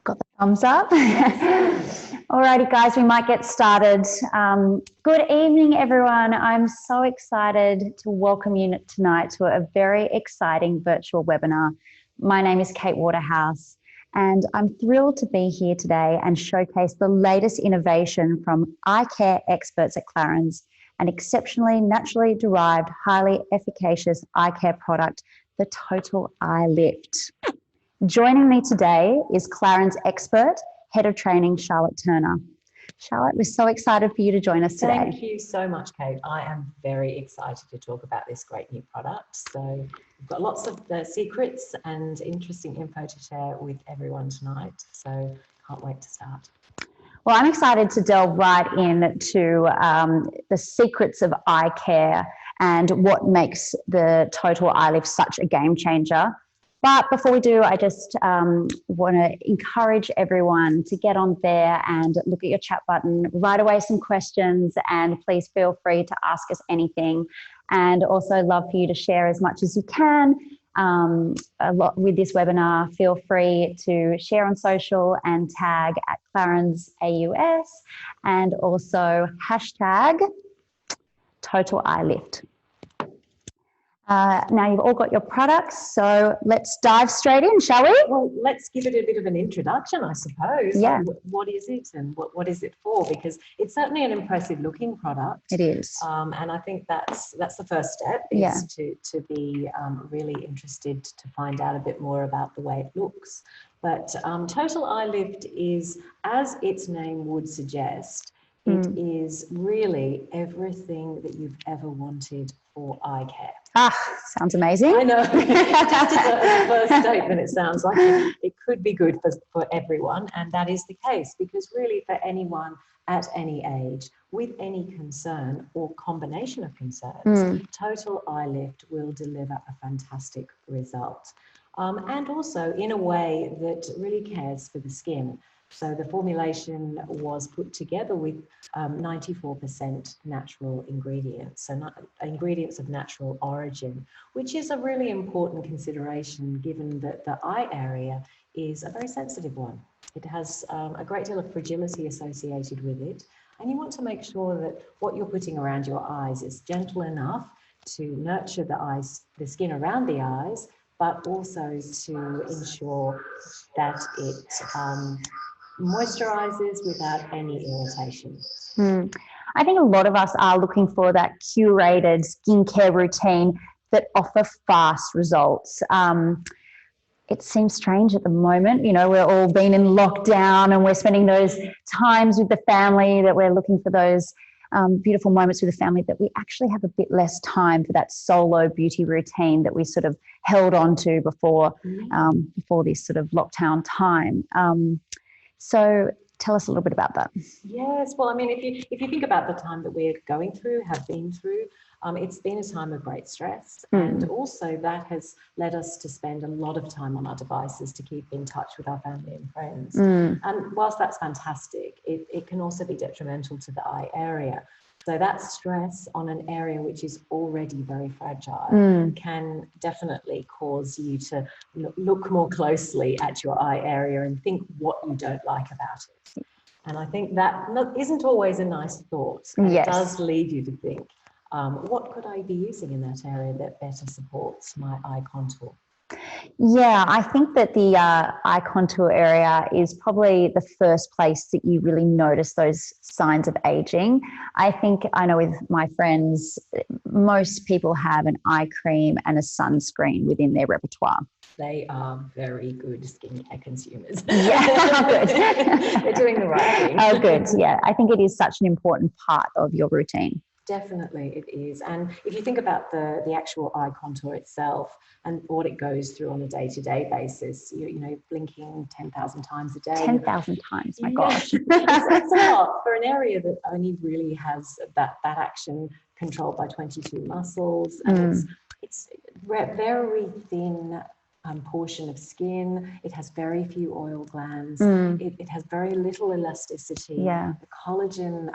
Got the thumbs up. Alrighty, guys, we might get started. Good evening, everyone. I'm so excited to welcome you tonight to a very exciting virtual webinar. My name is Kate Waterhouse, and I'm thrilled to be here today and showcase the latest innovation from eye care experts at Clarins, an exceptionally naturally derived, highly efficacious eye care product, the Total Eye Lift. Joining me today is Clarins expert, Head of Training, Charlotte Turner. Charlotte, we're so excited for you to join us today. Thank you so much, Kate. I am very excited to talk about this great new product. So we've got lots of the secrets and interesting info to share with everyone tonight. So can't wait to start. Well, I'm excited to delve right into the secrets of eye care and what makes the Total Eye Lift such a game changer. But before we do, I just want to encourage everyone to get on there and look at your chat button, write away some questions, and please feel free to ask us anything. And also love for you to share as much as you can. A lot with this webinar, feel free to share on social and tag at Clarins AUS and also hashtag Total Eye Lift. Now you've all got your products, so let's dive straight in, shall we? Well, let's give it a bit of an introduction, I suppose. Yeah. Like, what is it and what is it for? Because it's certainly an impressive looking product. It is. And I think that's the first step, is to be really interested to find out a bit more about the way it looks. But Total Eye Lift is, as its name would suggest, it is really everything that you've ever wanted for eye care. Ah, sounds amazing. I know. Just as a first statement, it sounds like it could be good for everyone, and that is the case, because really for anyone at any age with any concern or combination of concerns, Total Eye Lift will deliver a fantastic result. And also in a way that really cares for the skin. So the formulation was put together with 94% natural ingredients, so ingredients of natural origin, which is a really important consideration given that the eye area is a very sensitive one. It has a great deal of fragility associated with it, and you want to make sure that what you're putting around your eyes is gentle enough to nurture the skin around the eyes, but also to ensure that it moisturizes without any irritation. I think a lot of us are looking for that curated skincare routine that offer fast results. It seems strange at the moment, you know, we're all been in lockdown and we're spending those times with the family, that we're looking for those beautiful moments with the family, that we actually have a bit less time for that solo beauty routine that we sort of held on to before this sort of lockdown time. So tell us a little bit about that. Yes, well, I mean, if you think about the time that we're going through, have been through, it's been a time of great stress. And also that has led us to spend a lot of time on our devices to keep in touch with our family and friends. And whilst that's fantastic, it can also be detrimental to the eye area. So that stress on an area which is already very fragile can definitely cause you to look more closely at your eye area and think what you don't like about it. And I think that isn't always a nice thought. It does lead you to think, what could I be using in that area that better supports my eye contour? Yeah, I think that the eye contour area is probably the first place that you really notice those signs of aging. I know with my friends, most people have an eye cream and a sunscreen within their repertoire. They are very good skincare consumers. Yeah, good. They're doing the right thing. Oh, good. Yeah, I think it is such an important part of your routine. Definitely it is. And if you think about the actual eye contour itself and what it goes through on a day-to-day basis, you know, blinking 10,000 times a day. 10,000 times, my gosh. It's a lot for an area that only really has that action controlled by 22 muscles. And it's very thin portion of skin. It has very few oil glands. It has very little elasticity. Yeah. The collagen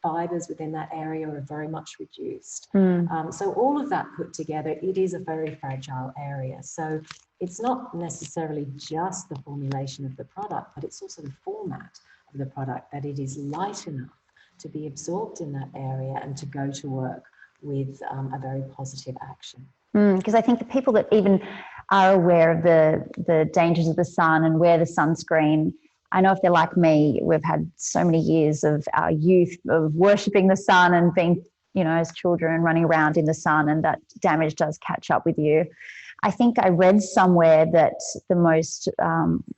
fibers within that area are very much reduced. So all of that put together, it is a very fragile area. So it's not necessarily just the formulation of the product, but it's also the format of the product, that it is light enough to be absorbed in that area and to go to work with a very positive action. Because I think the people that even are aware of the dangers of the sun and wear the sunscreen, I know if they're like me, we've had so many years of our youth of worshipping the sun and being, as children running around in the sun, and that damage does catch up with you. I think I read somewhere that the most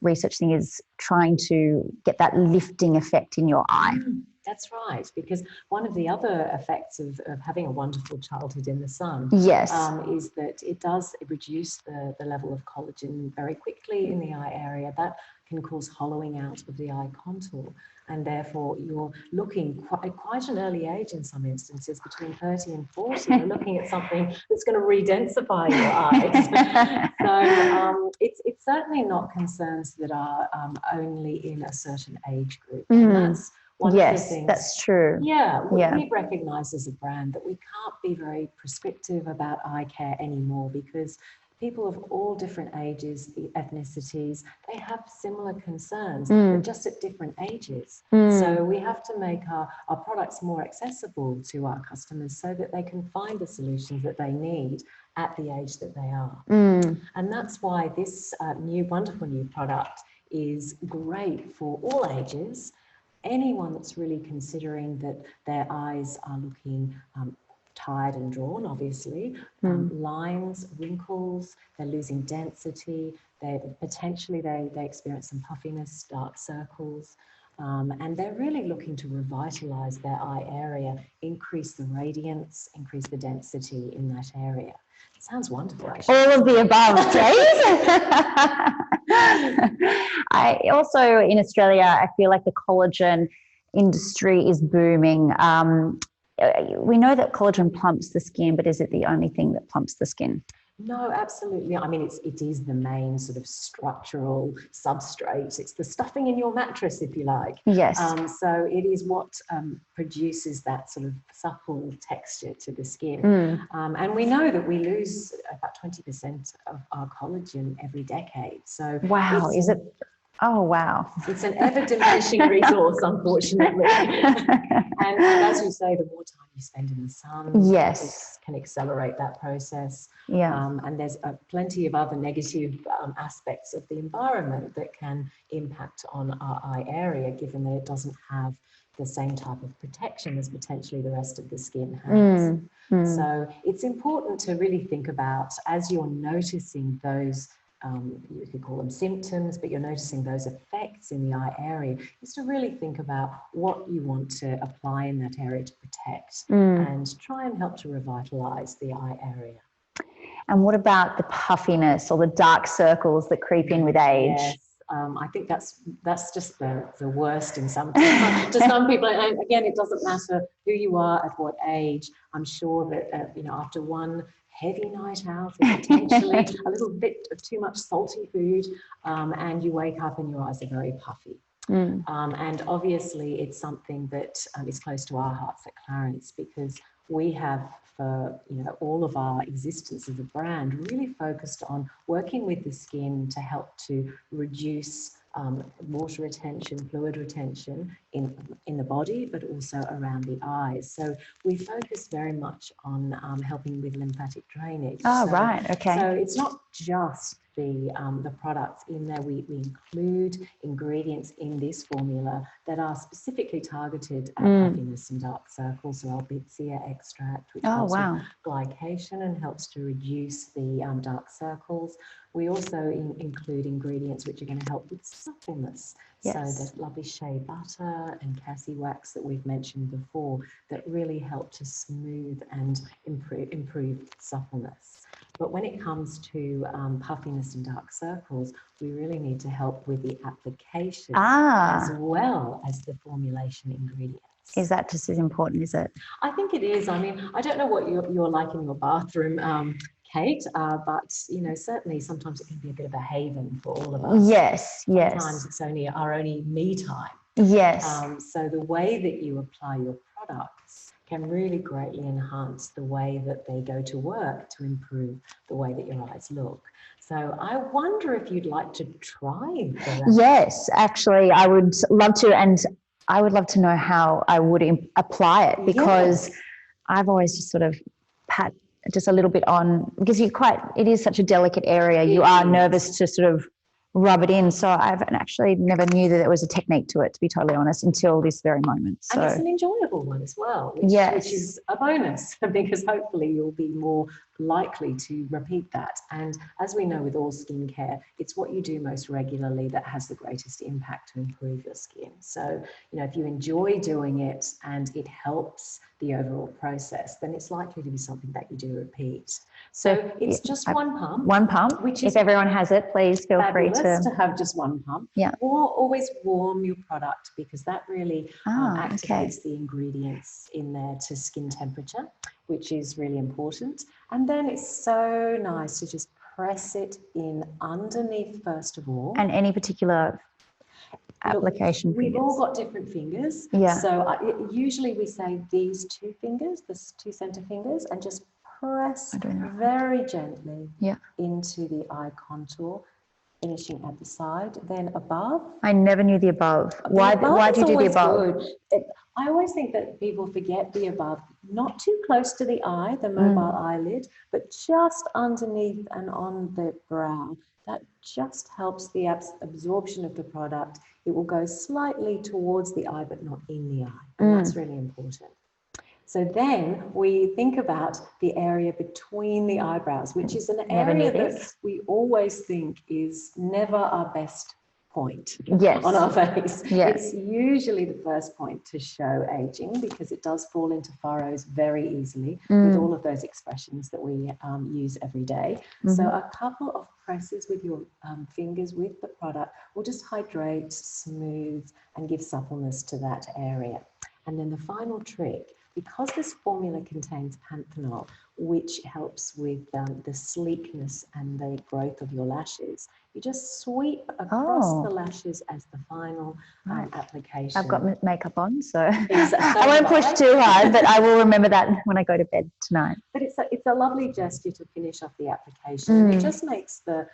research thing is trying to get that lifting effect in your eye. That's right, because one of the other effects of having a wonderful childhood in the sun, yes, is that it does reduce the level of collagen very quickly in the eye area. That can cause hollowing out of the eye contour, and therefore you're looking at quite an early age in some instances, between 30 and 40, you're looking at something that's going to re-densify your eyes. So it's certainly not concerns that are only in a certain age group. And that's one of the things. That's true. Yeah, we recognise as a brand that we can't be very prescriptive about eye care anymore, because people of all different ages, ethnicities, they have similar concerns, but just at different ages. So we have to make our products more accessible to our customers so that they can find the solutions that they need at the age that they are. And that's why this wonderful new product is great for all ages. Anyone that's really considering that their eyes are looking tired and drawn, obviously, lines, wrinkles, they're losing density, they experience some puffiness, dark circles, and they're really looking to revitalise their eye area, increase the radiance, increase the density in that area. It sounds wonderful, actually. All of the above, Kate. I also, in Australia, I feel like the collagen industry is booming. We know that collagen plumps the skin, but is it the only thing that plumps the skin? No, absolutely. I mean, it is the main sort of structural substrate. It's the stuffing in your mattress, if you like. Yes. So it is what produces that sort of supple texture to the skin. And we know that we lose about 20% of our collagen every decade. So wow, is it? Oh, wow. It's an ever-diminishing resource, unfortunately. and as you say, the more time you spend in the sun, yes, it can accelerate that process. Yeah. And there's plenty of other negative aspects of the environment that can impact on our eye area, given that it doesn't have the same type of protection as potentially the rest of the skin has. So it's important to really think about, as you're noticing those you could call them symptoms, but you're noticing those effects in the eye area, is to really think about what you want to apply in that area to protect and try and help to revitalise the eye area. And what about the puffiness or the dark circles that creep in with age? Yes. I think that's just the worst in some to some people. And again, it doesn't matter who you are, at what age. I'm sure that after one heavy night out, or potentially a little bit of too much salty food, and you wake up and your eyes are very puffy. And obviously, it's something that is close to our hearts at Clarins, because we have, for all of our existence as a brand, really focused on working with the skin to help to reduce water retention, fluid retention in the body, but also around the eyes. So we focus very much on helping with lymphatic drainage. Oh, right, okay. So it's not just the products in there. We include ingredients in this formula that are specifically targeted at puffiness and dark circles. So our extract, which helps with glycation and helps to reduce the dark circles. We also include ingredients which are going to help with suppleness. Yes. So there's lovely shea butter and Cassie wax that we've mentioned before that really help to smooth and improve suppleness. But when it comes to puffiness and dark circles, we really need to help with the application as well as the formulation ingredients. Is that just as important, is it? I think it is. I mean, I don't know what you're like in your bathroom, Kate, but certainly sometimes it can be a bit of a haven for all of us. Yes, yes. Sometimes it's only our only me time. Yes. So the way that you apply your products can really greatly enhance the way that they go to work to improve the way that your eyes look. So I wonder if you'd like to try that. Yes, actually, I would love to. And I would love to know how I would apply it, because I've always just sort of pat just a little bit on, because it is such a delicate area. You are nervous to sort of rub it in. So I've actually never knew that there was a technique to it, to be totally honest, until this very moment. So. And it's an enjoyable one as well, which is a bonus, because hopefully you'll be more likely to repeat that. And as we know with all skincare, it's what you do most regularly that has the greatest impact to improve your skin. So, if you enjoy doing it and it helps the overall process, then it's likely to be something that you do repeat. So it's just one pump. One pump. Which, if everyone has it, please feel free to have just one pump. Yeah. Or always warm your product, because that really activates the ingredients in there to skin temperature, which is really important. And then it's so nice to just press it in underneath first of all. And any particular application? We've all got different fingers. Yeah. So usually we say these two fingers, the two center fingers, and just press very gently into the eye contour, finishing at the side, then above. I never knew the above. Why do you do the above? I always think that people forget the above, not too close to the eye, the mobile eyelid, but just underneath and on the brow. That just helps the absorption of the product. It will go slightly towards the eye, but not in the eye. And that's really important. So then we think about the area between the eyebrows, which is an area that we always think is never our best point on our face. It's usually the first point to show aging, because it does fall into furrows very easily with all of those expressions that we use every day. So a couple of presses with your fingers with the product will just hydrate, smooth, and give suppleness to that area. And then the final trick, because this formula contains panthenol, which helps with the sleekness and the growth of your lashes, you just sweep across the lashes as the final application. I've got makeup on, so I won't push too hard, but I will remember that when I go to bed tonight. But it's a lovely gesture to finish off the application. It just makes the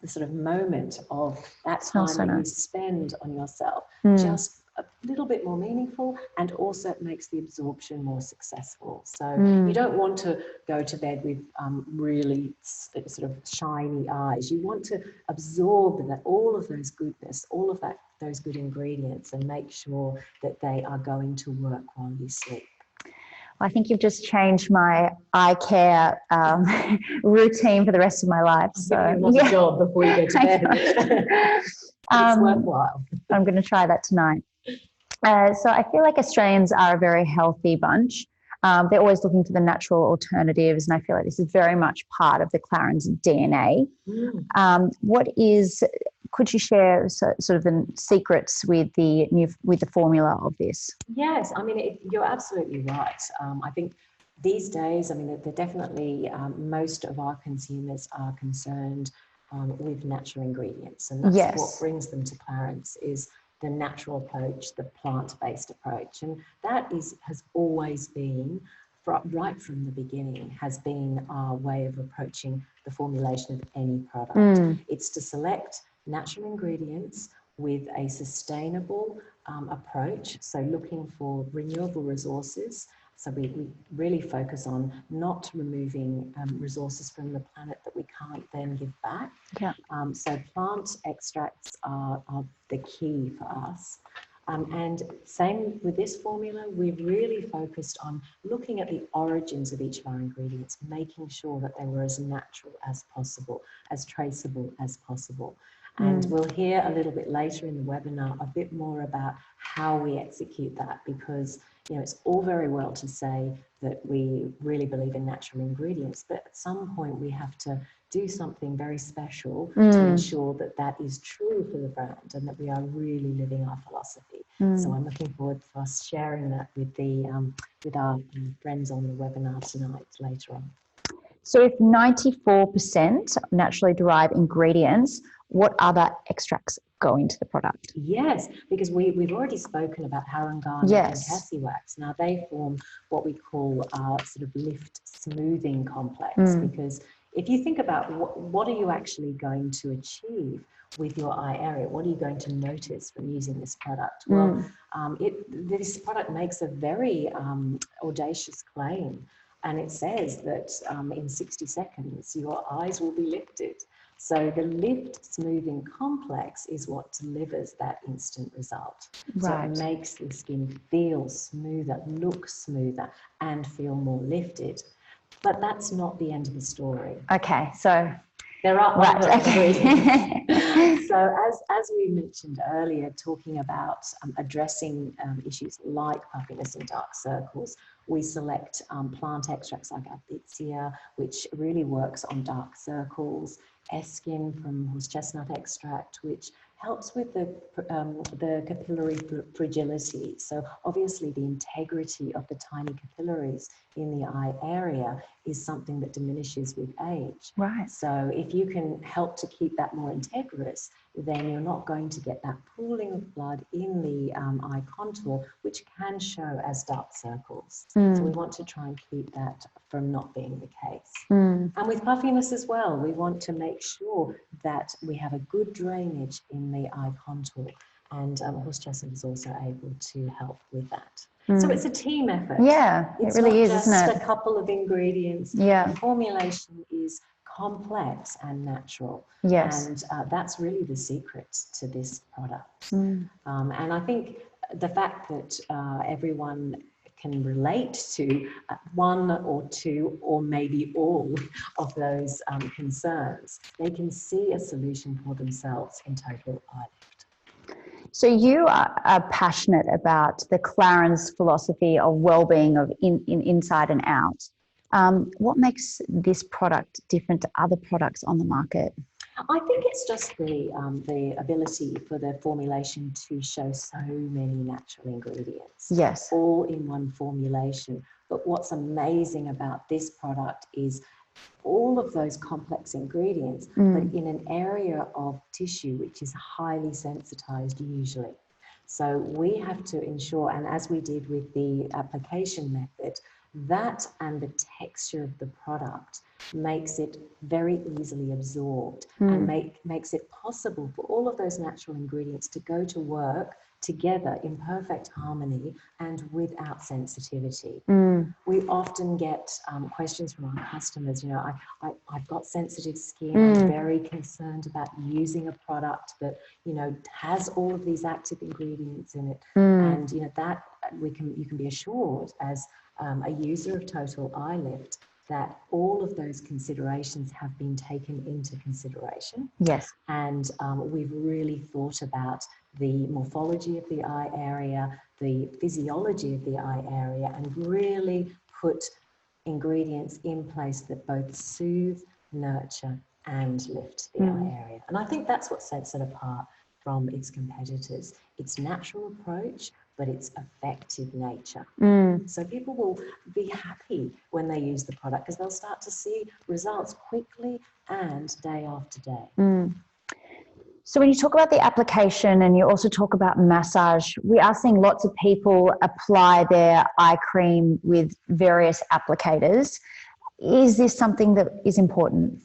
sort of moment of that time that you spend on yourself just a little bit more meaningful, and also it makes the absorption more successful. So you don't want to go to bed with really sort of shiny eyes. You want to absorb that, all of those goodness, all of those good ingredients, and make sure that they are going to work while you sleep. I think you've just changed my eye care routine for the rest of my life. So a job before you go to bed. It's worthwhile. I'm going to try that tonight. So I feel like Australians are a very healthy bunch. They're always looking for the natural alternatives, and I feel like this is very much part of the Clarins DNA. Could you share sort of the secrets with the formula of this? Yes, I mean, you're absolutely right. I think these days, I mean, they're definitely most of our consumers are concerned with natural ingredients, and that's what brings them to Clarins is the natural approach, the plant-based approach. And that has always been, right from the beginning, has been our way of approaching the formulation of any product. It's to select natural ingredients with a sustainable approach, so looking for renewable resources. So we really focus on not removing resources from the planet that we can't then give back. So plant extracts are the key for us. And same with this formula, we've really focused on looking at the origins of each of our ingredients, making sure that they were as natural as possible, as traceable as possible. And we'll hear a little bit later in the webinar a bit more about how we execute that, because it's all very well to say that we really believe in natural ingredients, but at some point we have to do something very special to ensure that that is true for the brand and that we are really living our philosophy. So I'm looking forward to us sharing that with our friends on the webinar tonight later on. So if 94% naturally derived ingredients, what other extracts go into the product? Yes, because we've already spoken about Harungana and Cassie wax. Now they form what we call our sort of lift smoothing complex, because if you think about what are you actually going to achieve with your eye area, what are you going to notice from using this product? Well, this product makes a very audacious claim, and it says that in 60 seconds your eyes will be lifted. So the lift smoothing complex is what delivers that instant result. Right. So it makes the skin feel smoother, look smoother, and feel more lifted. But that's not the end of the story. Okay, so there are right, other okay. ingredients. So as we mentioned earlier, talking about addressing issues like puffiness and dark circles, we select plant extracts like Ardisia, which really works on dark circles, Eskin from horse chestnut extract, which helps with the capillary fragility. So obviously the integrity of the tiny capillaries in the eye area is something that diminishes with age. Right. So if you can help to keep that more integrous, then you're not going to get that pooling of blood in the eye contour, which can show as dark circles. So we want to try and keep that from not being the case. And with puffiness as well, we want to make sure that we have a good drainage in the eye contour, and horse chestnut is also able to help with that. So it's a team effort. Yeah, it really is, isn't it? It's not just a couple of ingredients. Yeah. The formulation is complex and natural. Yes. And that's really the secret to this product. And I think the fact that everyone can relate to one or two or maybe all of those concerns, they can see a solution for themselves in Total Eye Lift. So you are passionate about the Clarins philosophy of well-being of inside and out. What makes this product different to other products on the market? I think it's just the ability for the formulation to show so many natural ingredients. Yes. All in one formulation. But what's amazing about this product is all of those complex ingredients, but in an area of tissue which is highly sensitized usually. So we have to ensure, and as we did with the application method, that and the texture of the product makes it very easily absorbed and makes it possible for all of those natural ingredients to go to work together in perfect harmony and without sensitivity. We often get questions from our customers, you know, I've got sensitive skin, I'm very concerned about using a product that, you know, has all of these active ingredients in it. And, you know, that you can be assured as a user of Total Eye Lift that all of those considerations have been taken into consideration. Yes. And we've really thought about the morphology of the eye area, the physiology of the eye area, and really put ingredients in place that both soothe, nurture, and lift the eye area. And I think that's what sets it apart from its competitors. Its natural approach, but its effective nature. So people will be happy when they use the product because they'll start to see results quickly and day after day. So when you talk about the application and you also talk about massage, we are seeing lots of people apply their eye cream with various applicators. Is this something that is important?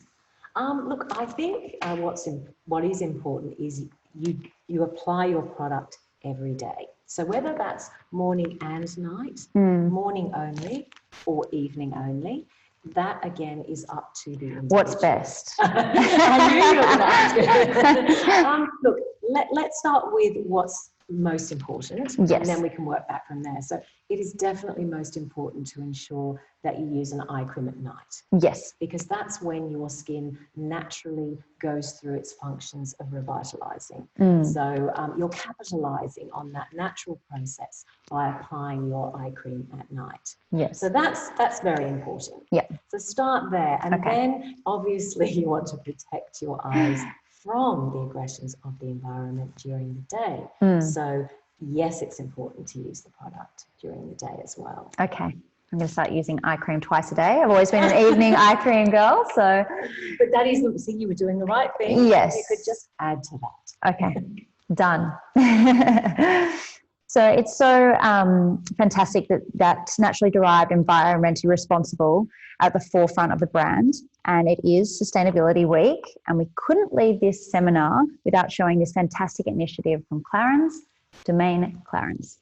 Look, I think what is important is you apply your product every day. So whether that's morning and night, morning only, or evening only, that again is up to the individual. What's best? I knew you were going to ask. Look, let's start with what's most important, yes. And then we can work back from there. So it is definitely most important to ensure that you use an eye cream at night. Yes. Because that's when your skin naturally goes through its functions of revitalizing. So you're capitalizing on that natural process by applying your eye cream at night. Yes. So that's very important. Yeah. So start there. And then obviously you want to protect your eyes from the aggressions of the environment during the day. So yes, it's important to use the product during the day as well. Okay. I'm going to start using eye cream twice a day. I've always been an evening eye cream girl, so. But that isn't, see, you were doing the right thing. Yes. You could just add to that. Okay, done. So it's so fantastic that that's naturally derived, environmentally responsible. at the forefront of the brand, and it is Sustainability Week, and we couldn't leave this seminar without showing this fantastic initiative from Clarins, Domain Clarins.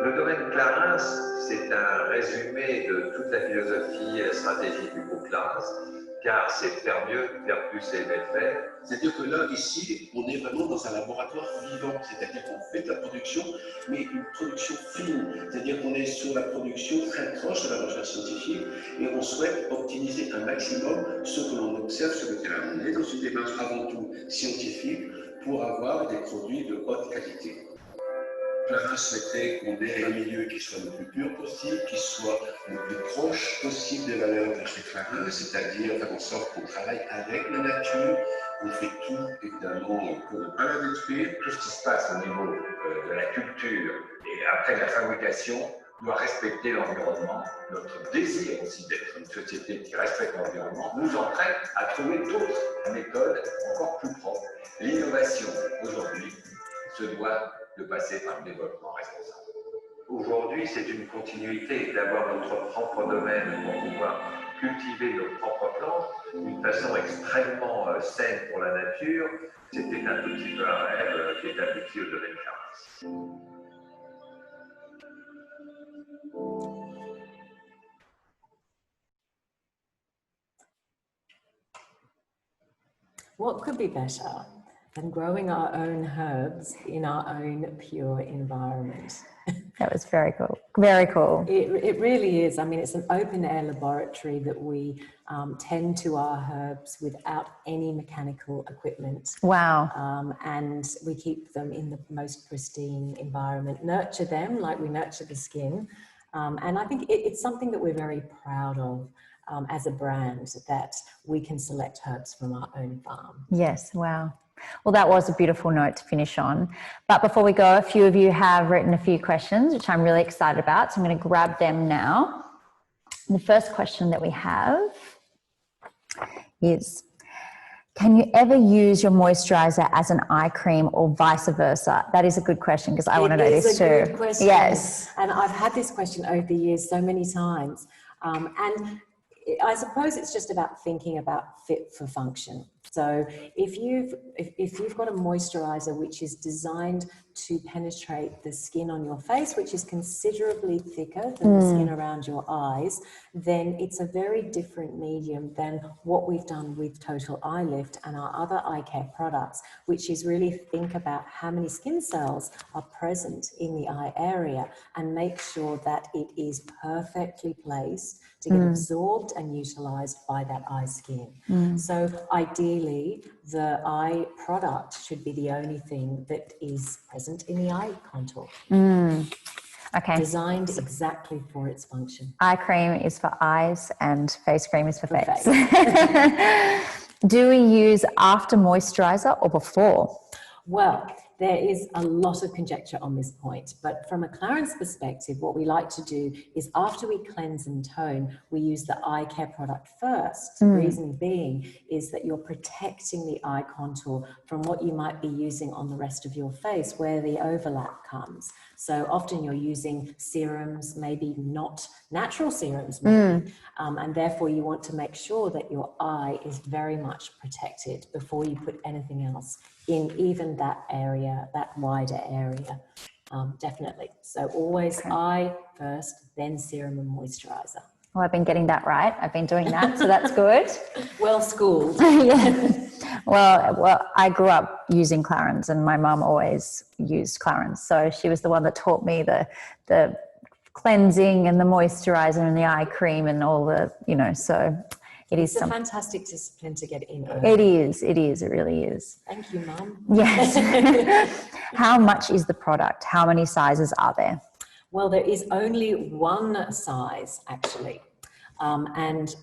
Le domaine Clarins, c'est un résumé de toute la philosophie stratégique du groupe Clarins, car c'est faire mieux, faire plus et mieux faire. C'est-à-dire que là, ici, on est vraiment dans un laboratoire vivant, c'est-à-dire qu'on fait de la production, mais une production fine, c'est-à-dire qu'on est sur la production très proche de la recherche scientifique et on souhaite optimiser un maximum ce que l'on observe sur le terrain. On est dans une démarche avant tout scientifique pour avoir des produits de haute qualité. Clarins souhaitait qu'on ait un milieu qui soit le plus pur possible, qui soit le plus proche possible des valeurs de chez Clarins, c'est-à-dire faire en sorte qu'on travaille avec la nature, on fait tout évidemment pour ne pas la détruire. Tout ce qui se passe au niveau de la culture et après la fabrication doit respecter l'environnement. Notre désir aussi d'être une société qui respecte l'environnement nous entraîne à trouver d'autres méthodes encore plus propres. L'innovation aujourd'hui se doit de passer par le développement responsable. Aujourd'hui, c'est une continuité d'avoir notre propre domaine pour pouvoir cultiver nos propres plantes d'une façon extrêmement saine pour la nature. C'était un tout petit peu un rêve qui est abouti au domaine Clarins. What could be better than growing our own herbs in our own pure environment? That was very cool. Very cool. It really is. I mean, it's an open air laboratory that we tend to our herbs without any mechanical equipment. Wow. And we keep them in the most pristine environment, nurture them like we nurture the skin. And I think it's something that we're very proud of as a brand, that we can select herbs from our own farm. Yes, wow. Well, that was a beautiful note to finish on. But before we go, a few of you have written a few questions, which I'm really excited about. So I'm going to grab them now. The first question that we have is, can you ever use your moisturizer as an eye cream or vice versa? That is a good question, because I want to know this too. It is a good question. Yes. And I've had this question over the years so many times. And I suppose it's just about thinking about fit for function. So if you've got a moisturizer which is designed to penetrate the skin on your face, which is considerably thicker than the skin around your eyes, then it's a very different medium than what we've done with Total Eye Lift and our other eye care products, which is really think about how many skin cells are present in the eye area and make sure that it is perfectly placed to get absorbed and utilized by that eye skin. So ideally, the eye product should be the only thing that is present in the eye contour. Okay. Designed exactly for its function. Eye cream is for eyes and face cream is for face. Do we use after moisturizer or before? Well, there is a lot of conjecture on this point, but from a Clarins perspective, what we like to do is after we cleanse and tone, we use the eye care product first. The reason being is that you're protecting the eye contour from what you might be using on the rest of your face where the overlap comes. So often you're using serums, maybe not natural serums, maybe, and therefore you want to make sure that your eye is very much protected before you put anything else in even that area, that wider area, definitely. So always eye first, then serum and moisturizer. Well, I've been getting that right. I've been doing that, so that's good. Well schooled. Yeah. Well, I grew up using Clarins, and my mum always used Clarins. So she was the one that taught me the cleansing and the moisturizer and the eye cream and all the, so it is a fantastic discipline to get in. It is, it really is. Thank you, Mum. Yes. How much is the product? How many sizes are there? Well, there is only one size, actually. And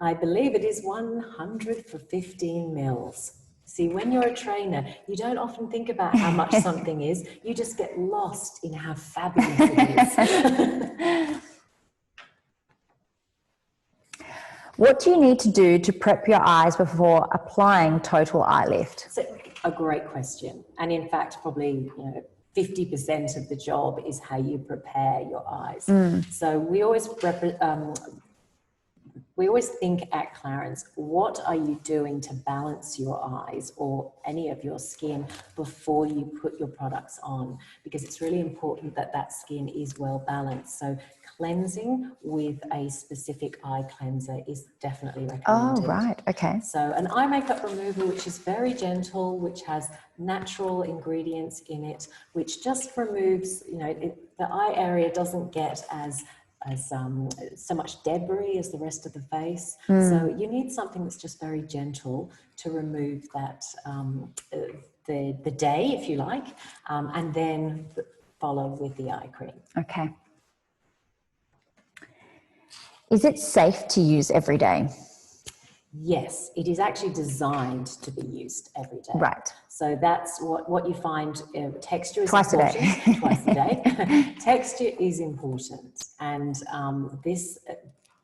I believe it is 100 for 15 mils. See, when you're a trainer, you don't often think about how much something is. You just get lost in how fabulous it is. What do you need to do to prep your eyes before applying Total Eye Lift? So, a great question. And in fact, probably 50% of the job is how you prepare your eyes. So we always think at Clarins, what are you doing to balance your eyes or any of your skin before you put your products on? Because it's really important that that skin is well balanced. So cleansing with a specific eye cleanser is definitely recommended. Oh, right. Okay. So an eye makeup removal, which is very gentle, which has natural ingredients in it, which just removes, the eye area doesn't get as so much debris as the rest of the face. So you need something that's just very gentle to remove that, the day, if you like, and then follow with the eye cream. Okay. Is it safe to use every day? Yes, it is actually designed to be used every day. Right. So that's what you find. Texture is Twice important. a day. Twice a day. Texture is important, and this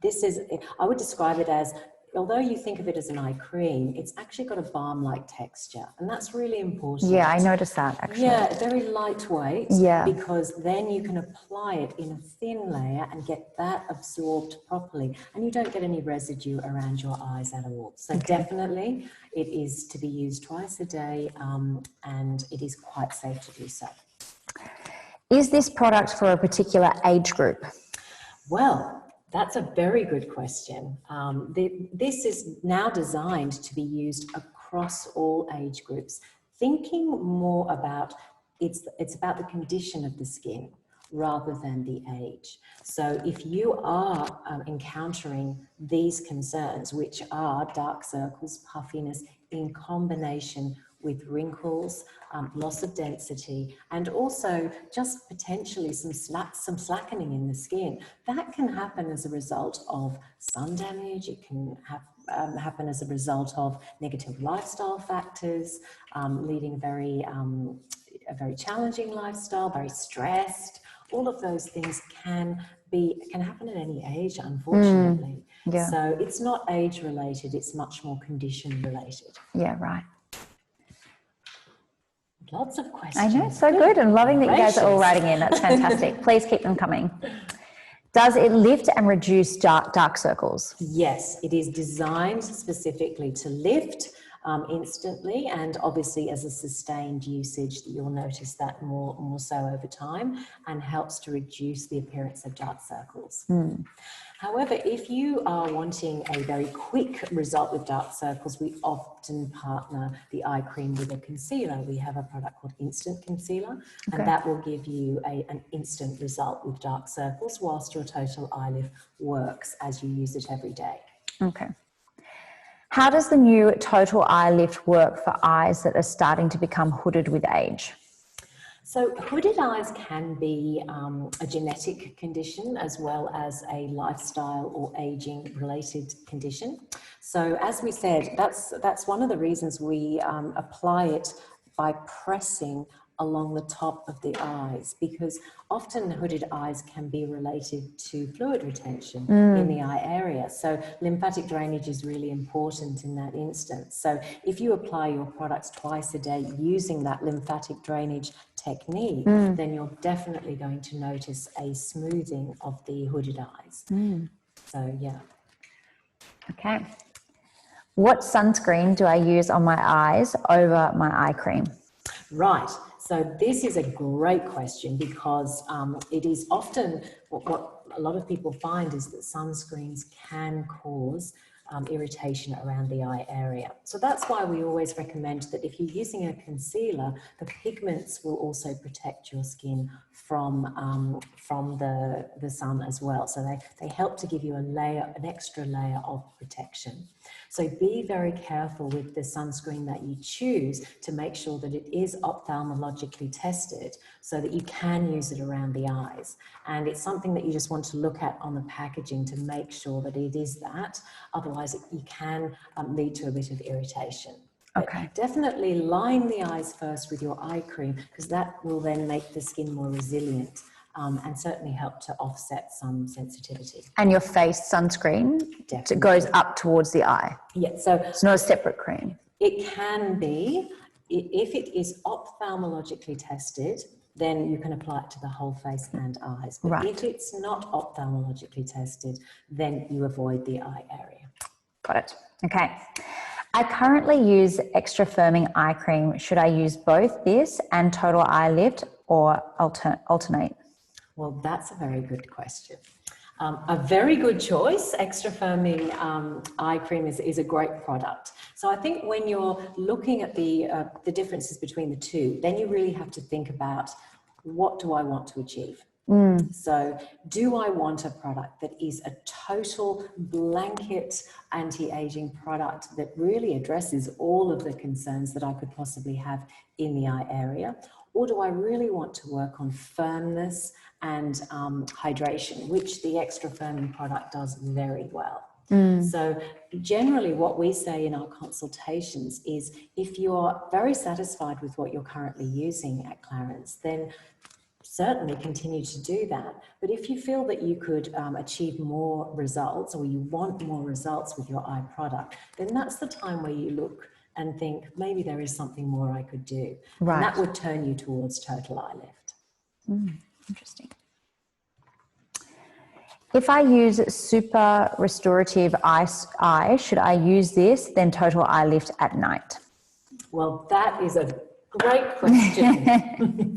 is. I would describe it as, although you think of it as an eye cream, it's actually got a balm-like texture, and that's really important. Yeah, I noticed that actually. Yeah, very lightweight. Yeah. Because then you can apply it in a thin layer and get that absorbed properly, and you don't get any residue around your eyes at all. So definitely it is to be used twice a day, and it is quite safe to do so. Is this product for a particular age group? Well, that's a very good question. This is now designed to be used across all age groups, thinking more about it's about the condition of the skin rather than the age. So if you are encountering these concerns, which are dark circles, puffiness, in combination with wrinkles, loss of density, and also just potentially some slackening in the skin. That can happen as a result of sun damage. It can happen as a result of negative lifestyle factors, leading a very challenging lifestyle, very stressed. All of those things can happen at any age, unfortunately. Yeah. So it's not age related, it's much more condition related. Yeah, right. Lots of questions. I know, so good. I'm loving that you guys are all writing in. That's fantastic. Please keep them coming. Does it lift and reduce dark circles? Yes, it is designed specifically to lift instantly, and obviously as a sustained usage, you'll notice that more so over time, and helps to reduce the appearance of dark circles. However, if you are wanting a very quick result with dark circles, we often partner the eye cream with a concealer. We have a product called Instant Concealer, and that will give you an instant result with dark circles, whilst your Total Eye Lift works as you use it every day. Okay. How does the new Total Eye Lift work for eyes that are starting to become hooded with age? So hooded eyes can be a genetic condition as well as a lifestyle or aging related condition. So as we said, that's one of the reasons we apply it by pressing along the top of the eyes, because often hooded eyes can be related to fluid retention in the eye area. So lymphatic drainage is really important in that instance. So if you apply your products twice a day using that lymphatic drainage technique, then you're definitely going to notice a smoothing of the hooded eyes. So yeah. Okay. What sunscreen do I use on my eyes over my eye cream? Right. So this is a great question, because it is often what a lot of people find is that sunscreens can cause irritation around the eye area. So that's why we always recommend that if you're using a concealer, the pigments will also protect your skin from the sun as well. So they help to give you an extra layer of protection. So be very careful with the sunscreen that you choose to make sure that it is ophthalmologically tested so that you can use it around the eyes. And it's something that you just want to look at on the packaging to make sure that it is that. Otherwise, you can lead to a bit of irritation. Okay. But definitely line the eyes first with your eye cream, because that will then make the skin more resilient and certainly help to offset some sensitivity. And your face sunscreen goes up towards the eye. Yeah, so it's not a separate cream. It can be, if it is ophthalmologically tested, then you can apply it to the whole face and eyes. But Right. if it's not ophthalmologically tested, then you avoid the eye area. Got it. Okay. I currently use extra firming eye cream. Should I use both this and total eye lift or alternate? Well, that's a very good question. A very good choice. Extra firming eye cream is a great product. So I think when you're looking at the differences between the two, then you really have to think about, what do I want to achieve? So do I want a product that is a total blanket anti-aging product that really addresses all of the concerns that I could possibly have in the eye area? Or do I really want to work on firmness and hydration, which the extra firming product does very well? So generally what we say in our consultations is, if you're very satisfied with what you're currently using at Clarins, then certainly continue to do that. But if you feel that you could achieve more results, or you want more results with your eye product, then that's the time where you look and think, maybe there is something more I could do. Right. And that would turn you towards total eye lift. Interesting. If I use super restorative eye, should I use this, then total eye lift at night? Well, that is a great question.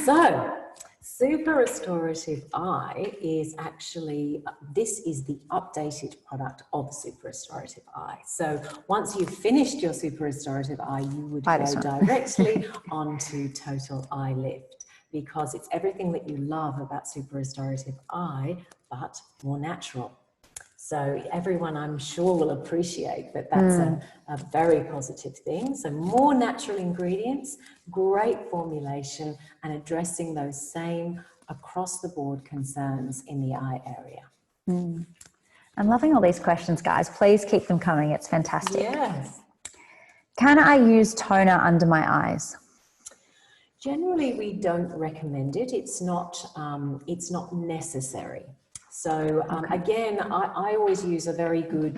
So, super restorative eye is actually, this is the updated product of super restorative eye. So once you've finished your super restorative eye, you would go directly onto total eye lift, because it's everything that you love about super restorative eye, but more natural. So everyone, I'm sure, will appreciate that that's a very positive thing. So more natural ingredients, great formulation, and addressing those same across the board concerns in the eye area. I'm loving all these questions, guys. Please keep them coming. It's fantastic. Yes. Can I use toner under my eyes? Generally, we don't recommend it. It's not necessary. So again, I always use a very good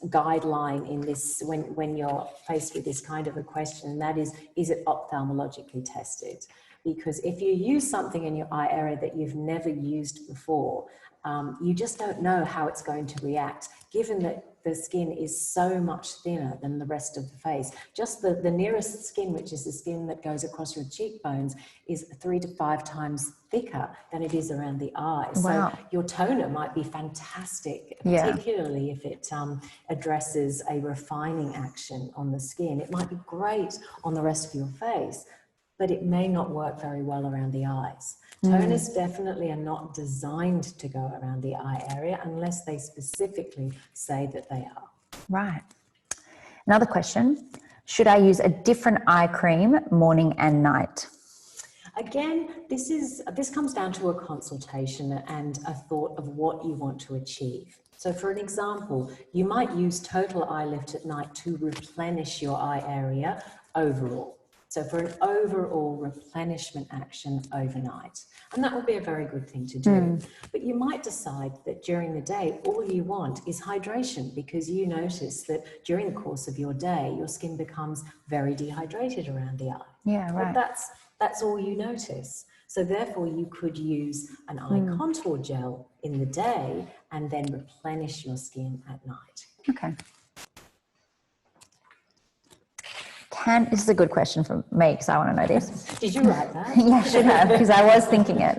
guideline in this when you're faced with this kind of a question, and that is it ophthalmologically tested? Because if you use something in your eye area that you've never used before, you just don't know how it's going to react, given that the skin is so much thinner than the rest of the face. Just the nearest skin, which is the skin that goes across your cheekbones, is 3 to 5 times thicker than it is around the eye. Wow. So your toner might be fantastic, particularly if it addresses a refining action on the skin. It might be great on the rest of your face, but it may not work very well around the eyes. Toners definitely are not designed to go around the eye area unless they specifically say that they are. Right. Another question. Should I use a different eye cream morning and night? Again, this comes down to a consultation and a thought of what you want to achieve. So for an example, you might use total eye lift at night to replenish your eye area overall. So for an overall replenishment action overnight. And that would be a very good thing to do. But you might decide that during the day, all you want is hydration, because you notice that during the course of your day, your skin becomes very dehydrated around the eye. Yeah, right. But that's all you notice. So therefore you could use an eye contour gel in the day and then replenish your skin at night. Okay. This is a good question for me, because I want to know this. Did you write that? Yeah, I should have, because I was thinking it.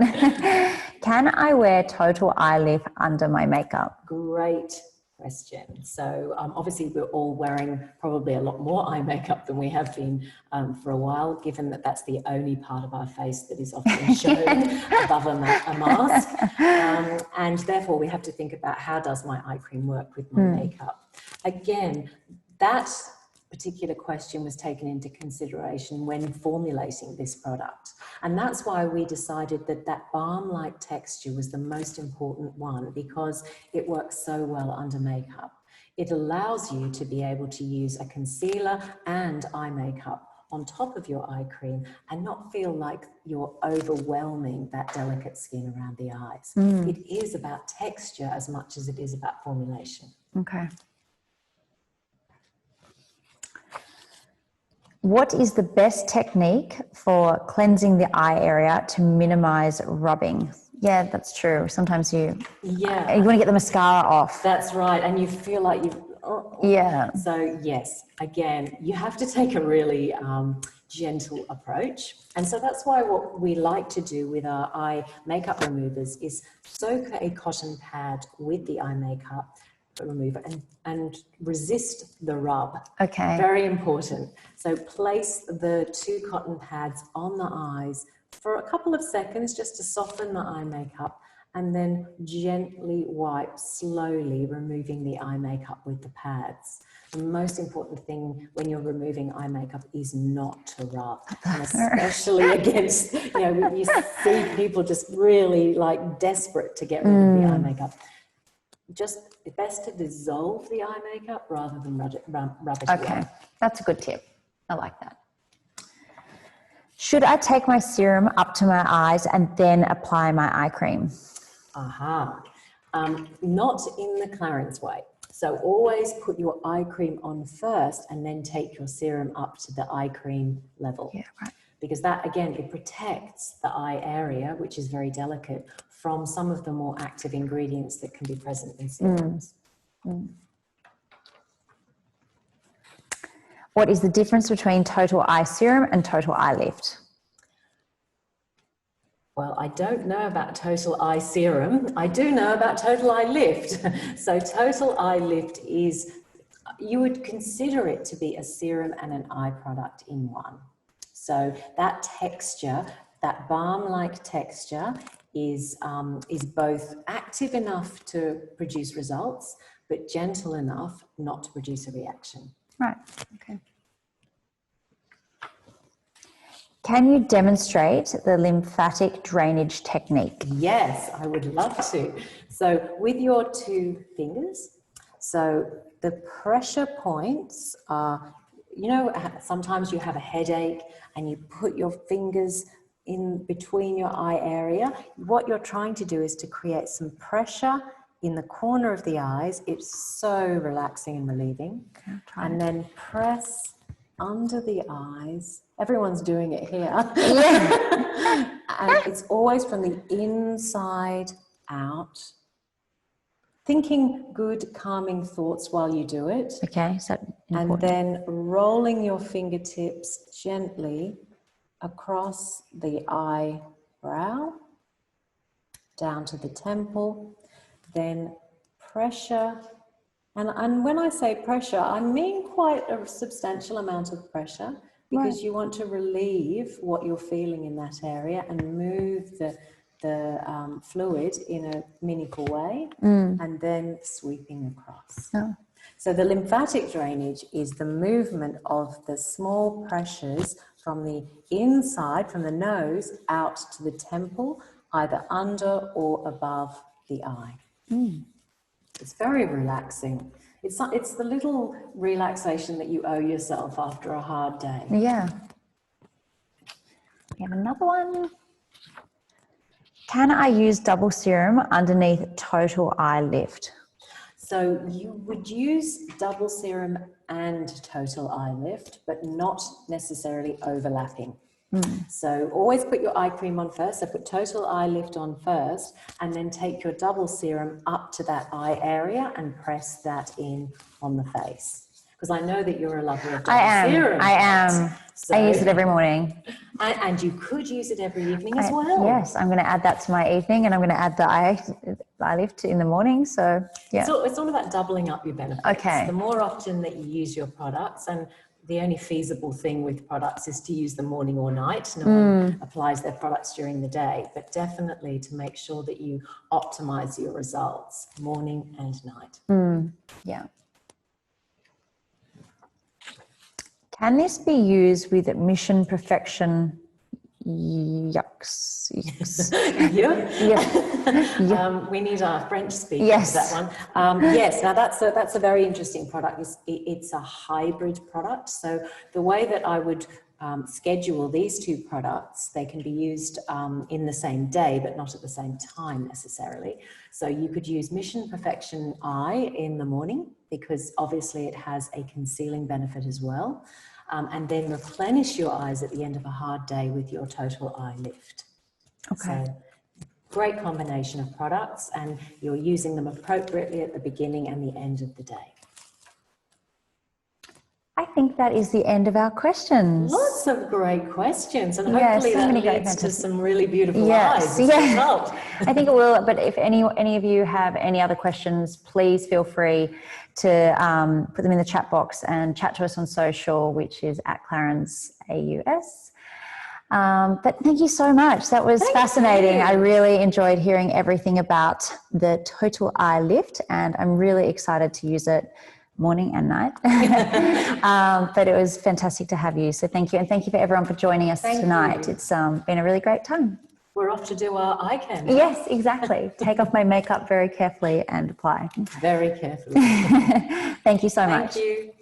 Can I wear total eye lift under my makeup? Great question. So obviously we're all wearing probably a lot more eye makeup than we have been for a while, given that that's the only part of our face that is often shown above a mask. And therefore we have to think about, how does my eye cream work with my makeup? Again, that particular question was taken into consideration when formulating this product. And that's why we decided that that balm-like texture was the most important one, because it works so well under makeup. It allows you to be able to use a concealer and eye makeup on top of your eye cream and not feel like you're overwhelming that delicate skin around the eyes. It is about texture as much as it is about formulation. Okay. What is the best technique for cleansing the eye area to minimize rubbing? Yeah, that's true. Sometimes you want to get the mascara off. That's right. And you feel like you've... Yeah. So yes, again, you have to take a really gentle approach. And so that's why what we like to do with our eye makeup removers is soak a cotton pad with the eye makeup remover and resist the rub. Okay. Very important. So place the 2 cotton pads on the eyes for a couple of seconds just to soften the eye makeup, and then gently wipe slowly, removing the eye makeup with the pads. The most important thing when you're removing eye makeup is not to rub, and especially against, you see people just really like desperate to get rid of the eye makeup. Just best to dissolve the eye makeup rather than rub it away. Okay, that's a good tip. I like that. Should I take my serum up to my eyes and then apply my eye cream? Not in the Clarins way. So always put your eye cream on first and then take your serum up to the eye cream level. Yeah, right. Because that, again, it protects the eye area, which is very delicate, from some of the more active ingredients that can be present in serums. What is the difference between total eye serum and total eye lift? Well, I don't know about total eye serum. I do know about total eye lift. So total eye lift is, you would consider it to be a serum and an eye product in one. So that texture, that balm-like texture is both active enough to produce results, but gentle enough not to produce a reaction. Right, okay. Can you demonstrate the lymphatic drainage technique? Yes, I would love to. So with your 2 fingers, so the pressure points are, sometimes you have a headache and you put your fingers in between your eye area. What you're trying to do is to create some pressure in the corner of the eyes. It's so relaxing and relieving. And then press under the eyes. Everyone's doing it here. And it's always from the inside out. Thinking good, calming thoughts while you do it. Okay, so important. And then rolling your fingertips gently across the eyebrow, down to the temple, then pressure. And when I say pressure, I mean quite a substantial amount of pressure, because you want to relieve what you're feeling in that area and move the fluid in a meaningful way, and then sweeping across. So the lymphatic drainage is the movement of the small pressures from the inside, from the nose, out to the temple, either under or above the eye. It's very relaxing. It's the little relaxation that you owe yourself after a hard day. Yeah. We have another one. Can I use double serum underneath total eye lift? So you would use double serum and total eye lift, but not necessarily overlapping. So always put your eye cream on first. So put total eye lift on first, and then take your double serum up to that eye area and press that in on the face. Because I know that you're a lover of double serum. I am. So, I use it every morning. And you could use it every evening as well. Yes, I'm going to add that to my evening, and I'm going to add the eye lift in the morning. So yeah. It's all about doubling up your benefits. Okay. The more often that you use your products, and the only feasible thing with products is to use them morning or night. No one applies their products during the day, but definitely to make sure that you optimize your results morning and night. Yeah. Can this be used with Mission Perfection? Yucks. We need our French speaker yes. for that one. Yes, now that's a very interesting product. It's a hybrid product. So the way that I would schedule these two products. They can be used in the same day, but not at the same time necessarily. So you could use Mission Perfection Eye in the morning, because obviously it has a concealing benefit as well. And then replenish your eyes at the end of a hard day with your Total Eye Lift. Okay. So, great combination of products, and you're using them appropriately at the beginning and the end of the day. I think that is the end of our questions. Lots of great questions, and Yeah, hopefully so that many great leads to fantastic- some really beautiful Yes, eyes as a yeah. result. I think it will, but if any of you have any other questions, please feel free to put them in the chat box and chat to us on social, which is @Clarins AUS. But thank you so much. That was fascinating. I really enjoyed hearing everything about the Total Eye Lift, and I'm really excited to use it morning and night. But it was fantastic to have you. So thank you. And thank you for everyone for joining us tonight. It's been a really great time. We're off to do our eye candy. Yes, exactly. Take off my makeup very carefully and apply. Very carefully. Thank you so much. Thank you.